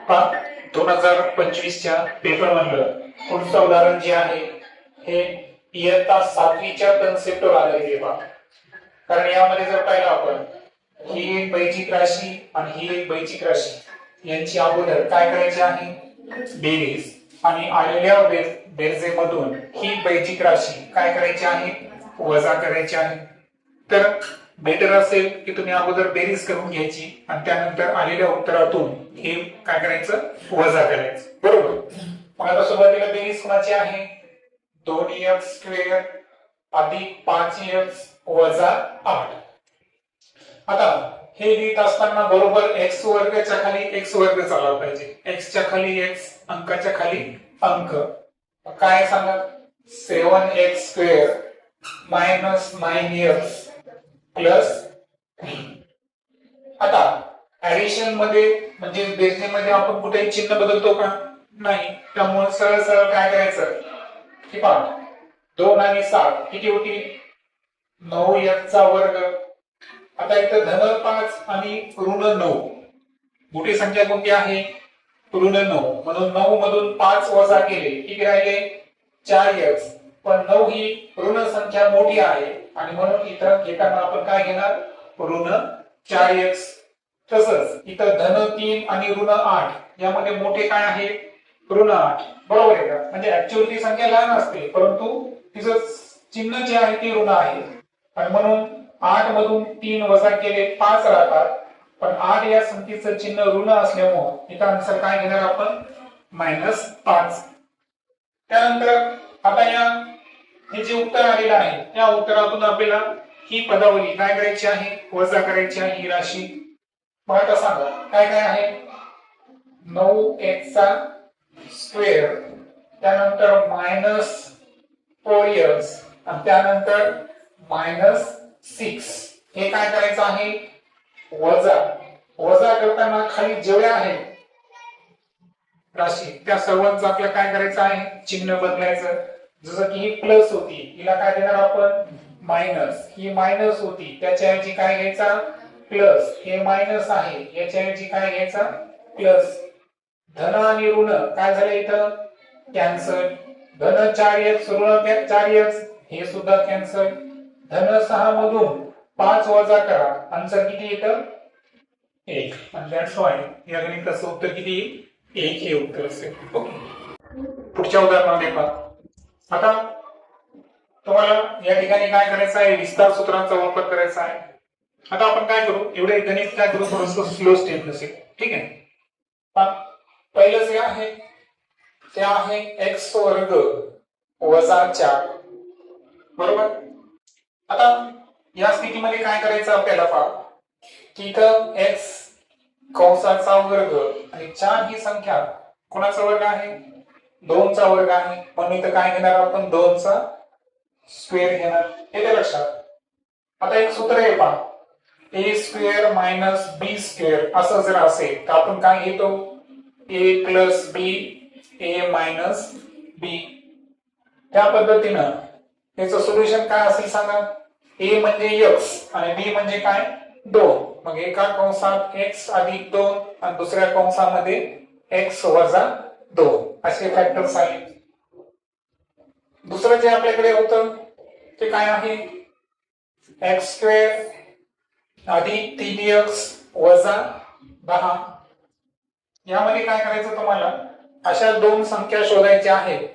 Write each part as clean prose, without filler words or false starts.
2025च्या paper मधलं पुढचं उदाहरण जे आहे हे इयत्ता 7वीच्या कन्सेप्टवर आधारित आहे पहा. कारण यामध्ये जर पाहिलं आपण ही एक बैजिक राशी आणि ही एक बैजिक राशी यांची अगोदर काय करायची आहे बेरीज आणि आलेल्या बेरजेमधून ही बैजिक राशी काय करायची आहे वजा करायची आहे. तर बेटर असेल की तुम्ही अगोदर बेरीज करून घ्यायची आणि त्यानंतर आलेल्या उत्तरातून हे काय करायचं वजा करायचं. बरोबर. मग आता सुरुवातीला बेरीज कोणाची आहे 2x² अधिक 5x वजा 8. आता हे लिहित असताना बरोबर x वर्गाच्या खाली x वर्ग चालला पाहिजे. x च्या खाली x अंकाच्या खाली अंक. काय सांगा 7x² मायनस 9x प्लस 3. आता ऍडिशन मध्ये म्हणजे बेरजेमध्ये आपण कुठेही चिन्ह बदलतो का नाही. त्यामुळे सरळ सरळ काय करायचं की पहा 2 आणि 7 किती होती 9x चा वर्ग. आता इथं धन 5 आणि ऋण 9 मोठी संख्या कोणती आहे ऋण 9 म्हणून 9 मधून 5 वजा केले किती राहिले 4x. पण 9 ही ऋण संख्या मोठी आहे आणि म्हणून इथं घेताना आपण काय घेणार ऋण 4x. तसंच इथं धन 3 आणि ऋण 8 यामध्ये मोठे काय आहे ऋण 8. बरोबर आहे का. म्हणजे ऍक्च्युअली ती संख्या लहान असते परंतु तिचं चिन्ह जे आहे ते ऋण आहे आणि म्हणून 8 मधून 3 वजा केले 5 राहतात. पण 8 या संख्येचं चिन्ह ऋण असल्यामुळे इथं आन्सर काय घेणार आपण -5. त्यानंतर आता या हे जे उत्तर आलेलं आहे त्या उत्तरातून आपल्याला ही पदावली काय करायची आहे वजा करायची आहे ही राशी. मग आता सांगा काय काय आहे 9x चा स्क्वेअर त्यानंतर -4x आणि त्यानंतर -6. हे काय करायचं आहे वजा करताना खाली जेवढ्या आहेत राशी त्या सर्वांचं आपल्याला काय करायचं आहे चिन्ह बदलायचं. जसं की ही प्लस होती हिला काय देणार आपण मायनस. ही मायनस होती त्याच्याऐवजी काय घ्यायचा प्लस. हे मायनस आहे याच्याऐवजी काय घ्यायचा प्लस. धन आणि ऋण काय झालं इथं कॅन्सल. धन 4x ऋण 4x हे सुद्धा कॅन्सल. धन 6 मधून 5 वजा करा आन्सर किती येतं 1. आणि दॅट्स व्हाय या गणिताचं उत्तर किती 1 हे उत्तर असेल. ओके. पुढच्या उदाहरणामध्ये पहा. आता तुम्हाला या ठिकाणी काय करायचं आहे विस्तार सूत्रांचा वापर करायचा आहे. आता आपण काय करू एवढे गणित काय करू थोडंसं स्लो स्टेप नसेल. ठीक आहे. पहिलं जे आहे ते आहे x वर्ग वजा 4. बरोबर. आता या स्थितीमध्ये काय करायचं आपल्याला पहा की इथं x कंसाचा वर्ग आणि 4 ही संख्या कोणाचा वर्ग आहे 2 चा वर्ग आहे. म्हणून इथं काय घेणार आपण 2 चा स्क्वेअर घेणार. हे लक्षात. आता एक सूत्र आहे पहा a² मायनस b² असं जर असेल तर आपण काय घेतो a plus b a minus b. त्या पद्धतीनं याचं सोल्युशन काय असेल सांगा a म्हणजे x आणि b म्हणजे काय 2. मग एका कंसात x अधिक 2 आणि दुसऱ्या कंसामध्ये x वजा 2 असे फॅक्टर्स आहेत. दुसरं जे आपल्याकडे होतं ते काय आहे x² अधिक 3x वजा 10. यामध्ये काय करायचं तुम्हाला अशा दोन संख्या शोधायच्या आहेत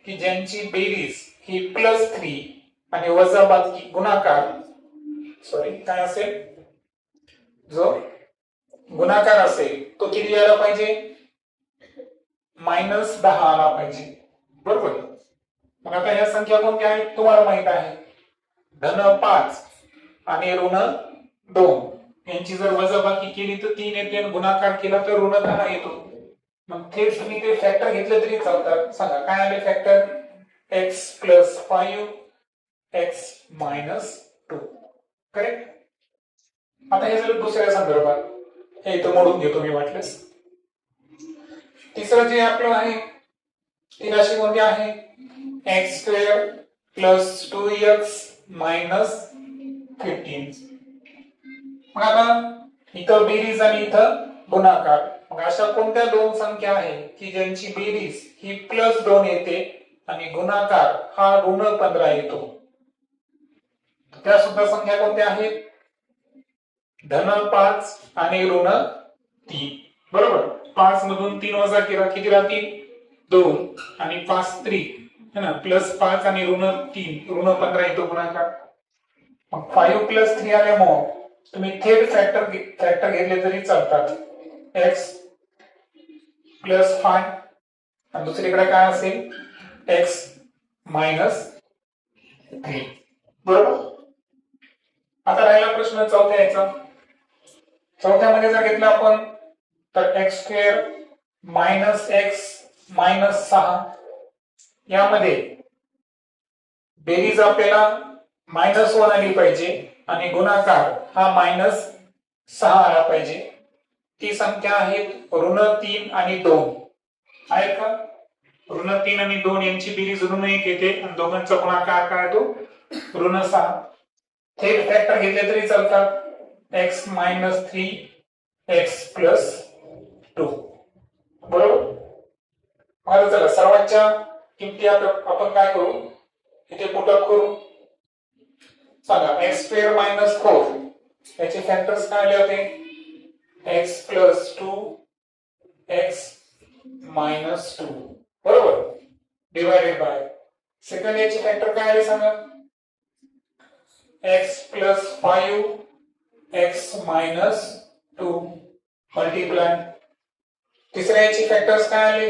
की ज्यांची बेरीज ही +3 आणि वजाबाकी गुणाकार काय असेल जो गुणाकार असेल तो किती आला पाहिजे -10 आला पाहिजे. बरोबर. मग आता ह्या संख्या कोणत्या आहेत तुम्हाला माहित आहे धन 5 आणि ऋण 2 यांची जर वजाबाकी केली तर 3 येते आणि गुणाकार केला तर ऋण 10 येतो. मग ते तुम्ही ते फॅक्टर घेतले तरी चालतात. सांगा काय आले फॅक्टर x + 5 x - 2. करेक्ट. आता हे झालं दुसऱ्या संदर्भात. हे इथं मोडून घेतो मी वाटल्यास. तिसरं जे आपलं आहे ती राशी कोणती आहे x² + 2x - 15. मग आता इथं बेरीज आणि इथं गुणाकार. मग मग अशा कोणत्या दोन संख्या आहेत की ज्यांची बेरीज ही +2 येते आणि गुणाकार हा -15 येतो? त्या सुद्धा संख्या कोणत्या आहेत? धन 5 आणि ऋण 3. बरोबर. 5 मधून 3 वजा केला किती राहतील? 2 आणि 5 त्रिक है ना, +5 आणि ऋण 3 ऋण 15 येतो गुणाकार. मग 5 + 3 आल्यामुळे तुम्ही थेट फॅक्टर घेतले तरी चालतात. x + 5 आणि दुसरीकडे काय असेल? x - 3. बरोबर. आता राहिला प्रश्न चौथ्या याचा. चौथ्यामध्ये जर घेतला आपण तर x² - x - 6 यामध्ये बेरीज आपल्याला -1 आली पाहिजे आणि गुणाकार हा -6 आला पाहिजे. ती संख्या आहेत ऋण 3 आणि 2. आहे का? ऋण 3 आणि 2 यांची बेरीज ऋण 1 येते आणि दोघांचा गुणाकार काय येतो? ऋण 6. थेट फॅक्टर घेतले तरी चालतात. x - 3 x + 2. बरोबर. आता चला सर्वांच्या किमती आपण काय करू? इथे पुटअप करू. सांगा x² - 4 याचे फॅक्टर्स काय आले होते? x + 2 x - 2. बरोबर. डिवाइडेड बाय सेकंड याचे फॅक्टर काय आले सांगा? x + 5 x - 2 multiply. तिसऱ्या याचे फॅक्टर्स काय आले?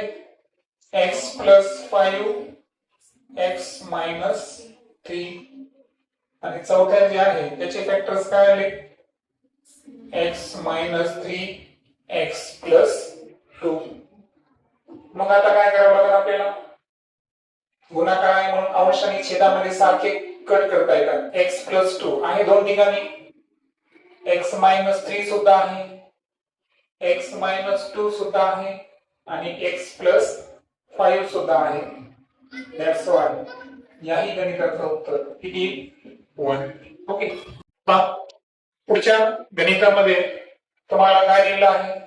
x + 5 x - 3. आणि चौथ्या जे आहे त्याचे फॅक्टर्स काय आले? x - 3 x + 2. मग आता काय करावं लागेल आपल्याला? गुणाकार आहे म्हणून अंश आणि छेदामध्ये सारखे कट करता येतात. x + 2 आहे दोन ठिकाणी, x - 3 सुद्धा आहे, x - 2 सुद्धा आहे आणि x + 5 सुद्धा आहे. दॅट्स वाय याही गणिताचं उत्तर किती? 1. ओके. पुढच्या गणितामध्ये तुम्हाला काय दिलेलं आहे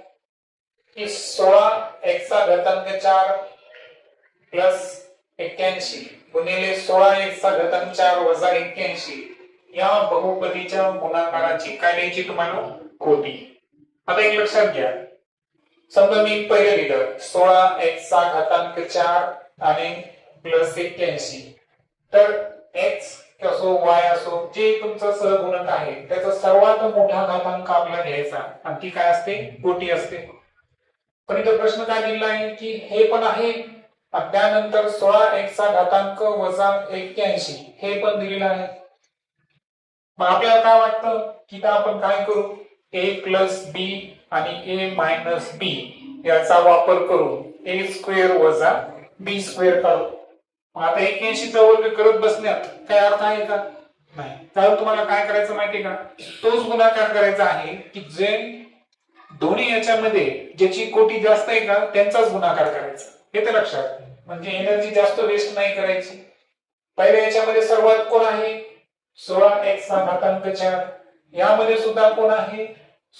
की 16x4 + 81 गुणिले 16x4 - 81 या बहुपदीच्या गुणाकाराची काय द्यायची तुम्हाला? कोटी. आता एक लक्षात घ्या. समजा मी पहिले लिहिलं 16x4 आणि +81. तर x असो y असो जे तुमचं सहगुणक आहे त्याचा सर्वात मोठा घातांक आपल्याला घ्यायचा आणि ती काय असते? कोटी असते. पण इथे प्रश्न काय दिलेला आहे की हे पण आहे आणि त्यानंतर 16x - 81 हे पण दिलेलं आहे. मग आपल्याला काय वाटतं की आपण काय करू? a + b आणि a - b याचा वापर करून a² - b² काढू. आता 81 चा वर्ग करत बसण्यात काय अर्थ आहे का? नाही. तर तुम्हाला काय करायचं माहितीये का? तोच गुणाकार करायचा आहे की जे दोन्ही याच्यामध्ये ज्याची कोटी जास्त आहे का त्यांचाच गुणाकार करायचा. हे तर लक्षात. म्हणजे एनर्जी जास्त वेस्ट नाही करायची. पहिल्या याच्यामध्ये सर्वात कोण आहे? 16x4. यामध्ये सुद्धा कोण आहे?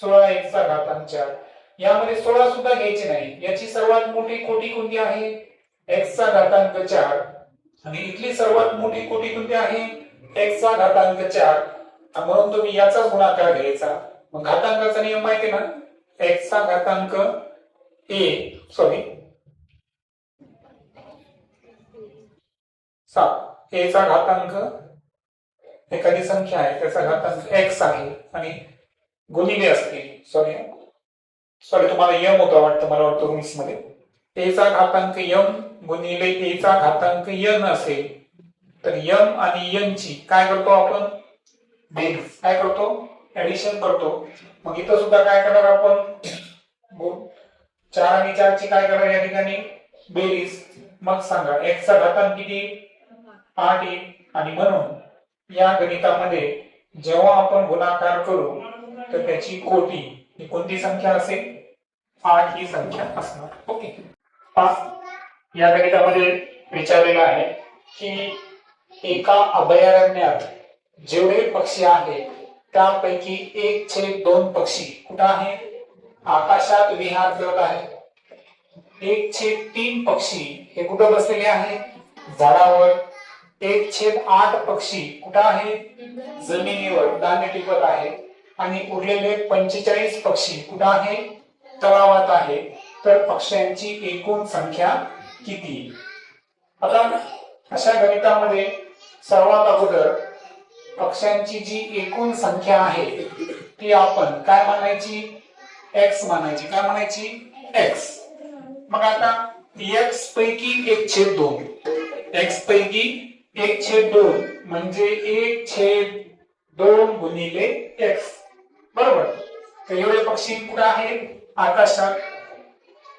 16x4. यामध्ये 16 सुद्धा घ्यायचे नाही. याची सर्वात मोठी कोटी कोणती आहे? x4. आणि इथली सर्वात मोठी कोटी कोणती आहे? x4. म्हणून तुम्ही याचा गुणाकार घ्यायचा. मग घातांकाचा नियम माहिती ना? x⁻a सॉरी a चा घातांक एखादी संख्या आहे त्याचा घातांक x आहे आणि गुणिले असते. सॉरी तुम्हाला m होता वाटतं, मला वाटतं रूल्स मध्ये a चा घातांक m गुणिले a चा घातांक n असेल तर m आणि n ची काय करतो आपण? बेरीज. काय करतो? ऍडिशन करतो. मग इथं सुद्धा काय करणार आपण? 4 आणि 4 ची काय करणार या ठिकाणी? बेरीज. मग सांगा x चा घातांक किती? 8 येईल. आणि म्हणून या गणितामध्ये जेव्हा आपण गुणाकार करू तर त्याची कोटी ही कोणती संख्या असेल? 8 ही संख्या असणार. ओके. या गणितामध्ये विचारलेलं आहे की एका अभयारण्यात जेवढे पक्षी आहेत त्यापैकी 1/2 पक्षी कुठं आहे? आकाशात विहार करत आहे. 1/3 पक्षी हे कुठं बसलेले आहेत? झाडावर. 1/8 पक्षी कुठं आहे? जमिनीवर दाणे टिपत आहे. आणि उरलेले 45 पक्षी कुठं आहे? तलावात आहे. तर पक्ष्यांची एकूण संख्या किती? आता अशा गणितामध्ये सर्वात अगोदर पक्ष्यांची जी एकूण संख्या आहे ती आपण काय मानायची? एक्स मानायची. काय म्हणायची? एक्स. मग आता एक्स पैकी 1/2. एक्स पैकी 1/2 म्हणजे 1/2 गुणिले एक्स. बरोबर. तर एवढे पक्षी कुठे आहेत? आकाशात.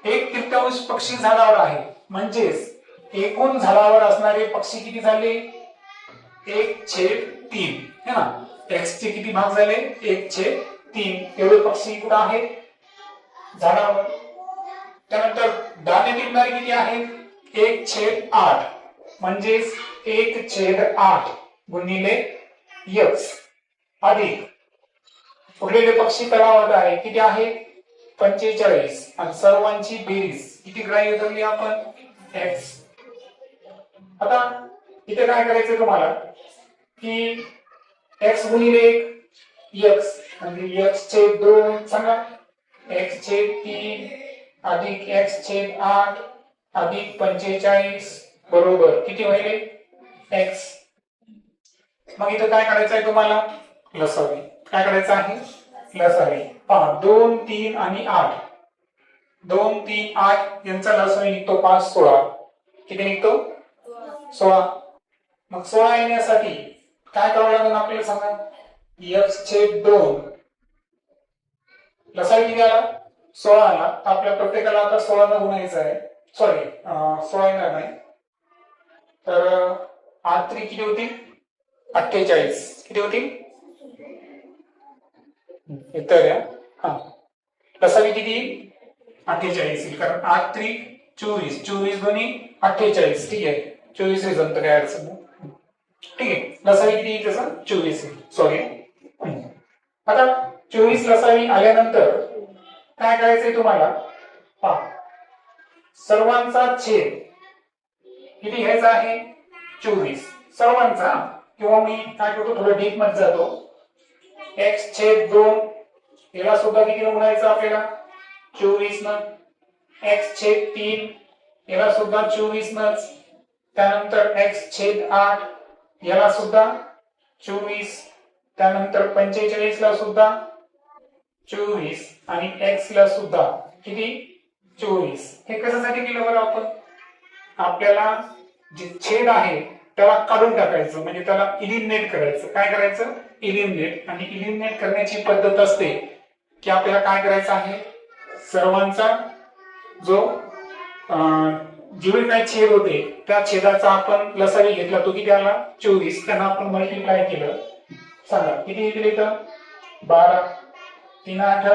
1/3 पक्षी झाडावर आहे. म्हणजेच एकूण झाडावर असणारे पक्षी किती झाले? 1/3 है ना. एक्स चे किती भाग झाले? 1/3. एवढे पक्षी कुठे आहेत? झाडावर. त्यानंतर दाणे टिपणारे किती आहेत? 1/8 म्हणजेच 1/8 गुणिले एक्स अधिक उरलेले पक्षी तलावात आहे. किती आहेत? 45. आणि सर्वांची बेरीज किती ग्राह्य धरली आपण? एक्स. आता इथे काय करायचं तुम्हाला की एक्स गुणिले 1 एक्स म्हणजे x/2 सांगा. x/3 अधिक x/8 अधिक 45 बरोबर किती होईल? एक्स. मग इथं काय करायचं आहे तुम्हाला? लसावी. काय करायचं आहे? लसावी. पहा 2, 3 आणि 8. 2, 3, 8 यांचा लसावी निघतो 5, 16. किती निघतो? 16. मग 16 येण्यासाठी काय करावं लागेल आपल्याला सांगा? x/2 लसावी किती आला? 16 आला. आपल्या प्रत्येकाला आता 16 न गुणायचं आहे. सॉरी 16 येणार नाही. तर 8 3 किती होतील? 48. किती होतील? इतर हा लसावी किती? 48 येईल. कारण 8 3 24. 24 गुणी 48. ठीक आहे. 24 रिझन तर काय अडचण नाही. ठीक आहे. लसावी किती येईल त्याचा? 24 येईल. सॉरी. आता 24 लसावी आल्यानंतर काय करायचंय तुम्हाला? पहा सर्वांचा छेद किती घ्यायचा आहे? 24. सर्वांचा. किंवा मी काय करतो थोडं डीप मध्ये जातो. x/2 याला सुद्धा किती गुणायचं आपल्याला? 24 न. x/3 याला सुद्धा 24 नच. त्यानंतर x/8 याला सुद्धा 24. त्यानंतर 45 ला सुद्धा 24 आणि x ला सुद्धा किती? 24. हे कशासाठी केलं बरं आपण? आपल्याला जे छेद आहे त्याला काढून टाकायचं म्हणजे त्याला इलिमिनेट करायचं. काय करायचं? इलिमिनेट. आणि इलिमिनेट करण्याची पद्धत असते की आपल्याला काय करायचं आहे? सर्वांचा जो जेवढे काही छेद होते त्या छेदाचा आपण लसावी घेतला. तो किती आला? 24. त्यांना आपण मल्टिप्लाय केलं. सांगा किती येतील इथं? 12. 3 8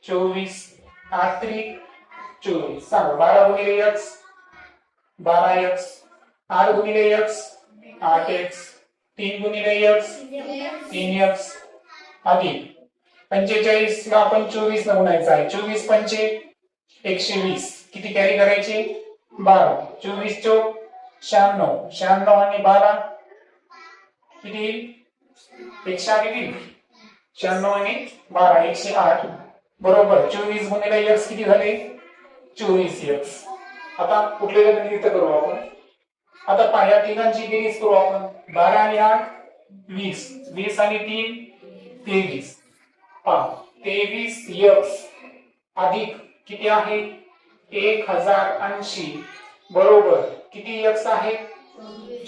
24. 8 3 24. सांगा 12 गुणिले x 12x. 8 गुणिले x 8x. 3 गुणिले x 3x अधिक 45 ला आपण 24 न गुणायचं आहे. 24 पंचे 120. किती कॅरी करायचे? 12. 24 चौक 96. 96 आणि 12 किती? 108 किती? 96 आणि 12 108 बरोबर. 24 गुणिले x किती झाले? 24x. आता कुठले गणित करू आपण? आता पहा या तिघांची बेरीज करू आपण. 12 आणि 8 20. 20 आणि 3 23. पहा 23x अधिक किती आहे? 1080 बरोबर किती x आहे?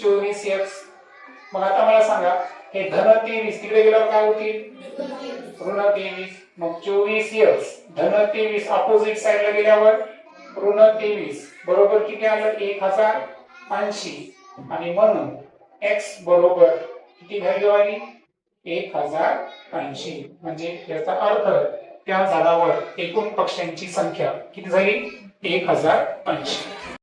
24x. मग आता मला सांगा हे धन 23 तिकडे गेल्यावर काय होतील? ऋण 23. मग 24x धन 23 अपोजिट साइडला गेल्यावर ऋण 23 बरोबर किती आलं? 1080. आणि म्हणून x बरोबर किती व्हॅल्यू आली? 1080. म्हणजे याचा अर्थ त्या झाडावर एकूण पक्ष्यांची संख्या किती झाली? 1080.